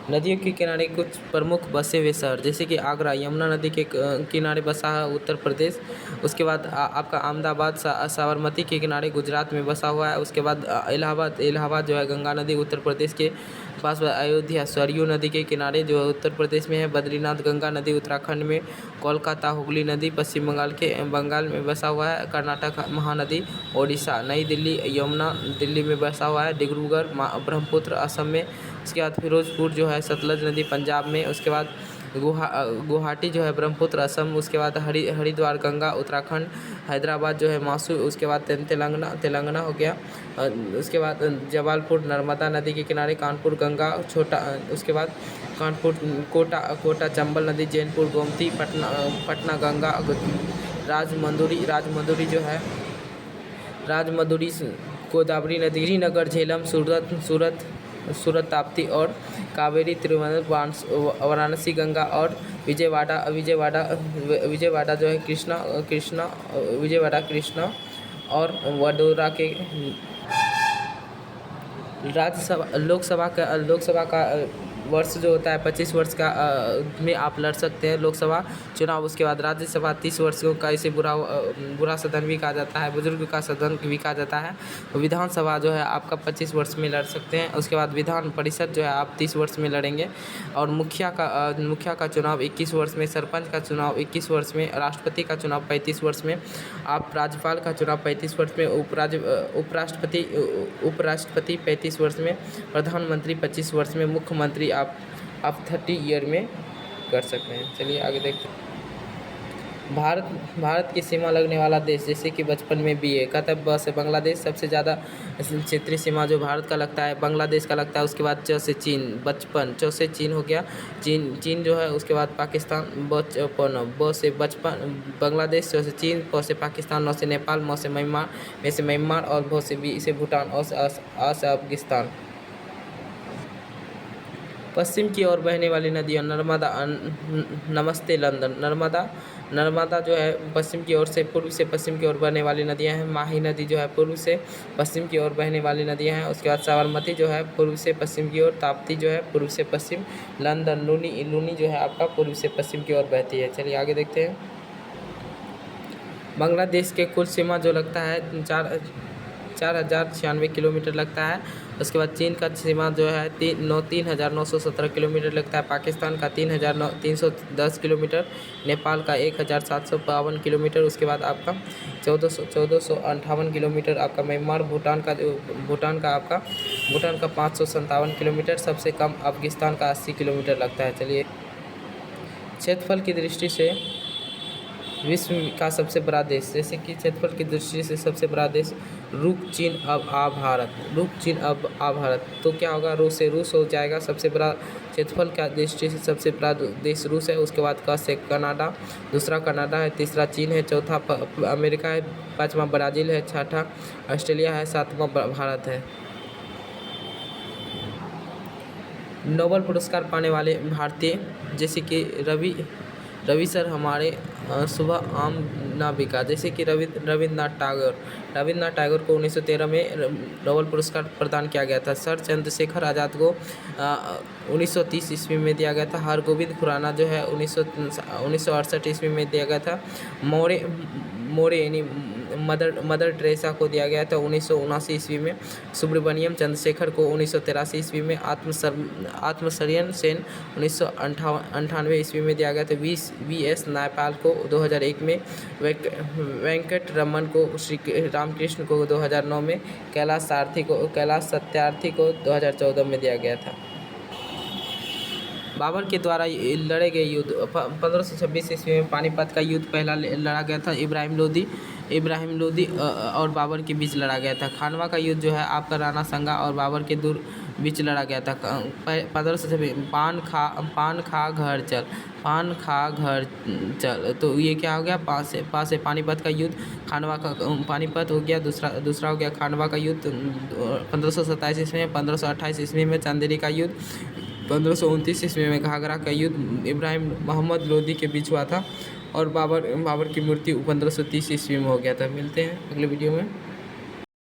नदियों के किनारे कुछ प्रमुख बसे हुए शहर, जैसे कि आगरा यमुना नदी के किनारे बसा है उत्तर प्रदेश। उसके बाद आपका अहमदाबाद साबरमती के किनारे गुजरात में बसा हुआ है। उसके बाद इलाहाबाद इलाहाबाद जो है गंगा नदी उत्तर प्रदेश के पास। अयोध्या सरयू नदी के किनारे जो है उत्तर प्रदेश में है। बद्रीनाथ गंगा नदी उत्तराखंड में। कोलकाता हुगली नदी पश्चिम बंगाल में बसा हुआ है। कर्नाटक महानदी ओडिशा। नई दिल्ली यमुना दिल्ली में बसा हुआ है। डिब्रूगढ़ ब्रह्मपुत्र असम में। उसके बाद फिरोजपुर जो है सतलज नदी पंजाब में। उसके बाद गुवाहाटी जो है ब्रह्मपुत्र असम। उसके बाद हरिद्वार गंगा उत्तराखंड। हैदराबाद जो है मासूर। उसके बाद तेलंगाना हो गया। उसके बाद जबलपुर नर्मदा नदी के किनारे। कानपुर गंगा छोटा। उसके बाद कानपुर कोटा चंबल नदी। जैनपुर गोमती। पटना गंगा। राजमंदुरी जो है राजमंदुरी गोदावरी नदी। श्रीनगर झेलम सूरत ताप्ती और कावेरी तिरुवनंतपुरम वाराणसी गंगा। और विजयवाड़ा जो है कृष्णा और वडोदरा के लोकसभा का वर्ष जो होता है 25 वर्ष का में आप लड़ सकते हैं लोकसभा चुनाव। उसके बाद राज्यसभा 30 वर्षों का, इसे बुरा सदन भी कहा जाता है, बुजुर्ग का सदन भी कहा जाता है। विधानसभा जो है आपका 25 वर्ष में लड़ सकते हैं। उसके बाद विधान परिषद जो है आप 30 वर्ष में लड़ेंगे। और मुखिया का चुनाव 21 वर्ष में। सरपंच का चुनाव 21 वर्ष में। राष्ट्रपति का चुनाव 35 वर्ष में। आप राज्यपाल का चुनाव 35 वर्ष में। उपराष्ट्रपति 35 वर्ष में। प्रधानमंत्री 25 वर्ष में। मुख्यमंत्री आप 30 ईयर में कर सकते हैं। चलिए आगे देखते हैं। भारत की सीमा लगने वाला देश, जैसे कि बचपन में भी है कहता है। ब से बांग्लादेश सबसे ज़्यादा क्षेत्रीय सीमा जो भारत का लगता है, बांग्लादेश का लगता है। उसके बाद च से चीन, बचपन। च से चीन हो गया, चीन जो है। उसके बाद पाकिस्तान ब से बचपन बांग्लादेश। च से चीन। प से पाकिस्तान। न से नेपाल। म से म्यांमार और भ से बी से भूटान। अ से अफगानिस्तान। पश्चिम की ओर बहने वाली नदियाँ नर्मदा। नमस्ते लंदन। नर्मदा जो है पश्चिम की ओर से पूर्व से पश्चिम की ओर बहने वाली नदियाँ हैं। माही नदी जो है पूर्व से पश्चिम की ओर बहने वाली नदियाँ हैं। उसके बाद साबरमती जो है पूर्व से पश्चिम की ओर। ताप्ती जो है पूर्व से पश्चिम। लंदन लूनी जो है आपका पूर्व से पश्चिम की ओर बहती है। चलिए आगे देखते हैं। बांग्लादेश के कुल सीमा जो लगता है 4,096 किलोमीटर लगता है। उसके बाद चीन का सीमा जो है 3,917 किलोमीटर लगता है। पाकिस्तान का 3,310 किलोमीटर। नेपाल का 1,752 किलोमीटर। उसके बाद आपका 1,458 किलोमीटर आपका म्यांमार। भूटान का 557 किलोमीटर। सबसे कम अफगानिस्तान का 80 किलोमीटर लगता है। चलिए क्षेत्रफल की दृष्टि से विश्व का सबसे बड़ा देश, जैसे कि क्षेत्रफल की दृष्टि से सबसे बड़ा देश रूस चीन अब आ भारत। तो क्या होगा, रूस हो जाएगा सबसे बड़ा। क्षेत्रफल का दृष्टि से सबसे बड़ा देश रूस है। उसके बाद क से कनाडा, दूसरा कनाडा है, तीसरा चीन है, चौथा अमेरिका है, पाँचवा ब्राज़ील है, छठा ऑस्ट्रेलिया है, सातवां भारत है। नोबेल पुरस्कार पाने वाले भारतीय, जैसे कि रवि सर हमारे सुबह आम नाविका, जैसे कि रविन्द्रनाथ टैगोर को 1913 में नोबेल पुरस्कार प्रदान किया गया था। सर चंद्रशेखर आज़ाद को 1930 ईस्वी में दिया गया था। हरगोविंद खुराना जो है 1968 ईस्वी में दिया गया था। मोरे यानी मदर टेरेसा को दिया गया था 1979 ईस्वी में। सुब्रमण्यम चंद्रशेखर को 1983 ईस्वी में। आत्मसर्यन सेन 1998 ईस्वी में दिया गया था। वी.एस. नायपाल को 2001 में। वेंकट रमन को, श्री रामकृष्ण को 2009 में। कैलाश सत्यार्थी को 2014 में दिया गया था। बाबर के द्वारा लड़े गए युद्ध 1526 ईस्वी में पानीपत का युद्ध पहला लड़ा गया था। इब्राहिम लोदी और बाबर के बीच लड़ा गया था। खानवा का युद्ध जो है आपका राणा संगा और बाबर के बीच लड़ा गया था। 1526 पान खा घर चल, तो ये क्या हो गया, पास से पानीपत का युद्ध। खानवा का पानीपत हो गया। दूसरा हो गया खानवा का युद्ध 1527 ईस्वी में। 1528 ईस्वी में चंदेरी का युद्ध। 1529 ईस्वी में घाघरा का युद्ध इब्राहिम मोहम्मद लोदी के बीच हुआ था। और बाबर की मृत्यु 1530 ईस्वी में हो गया था। मिलते हैं अगले वीडियो में।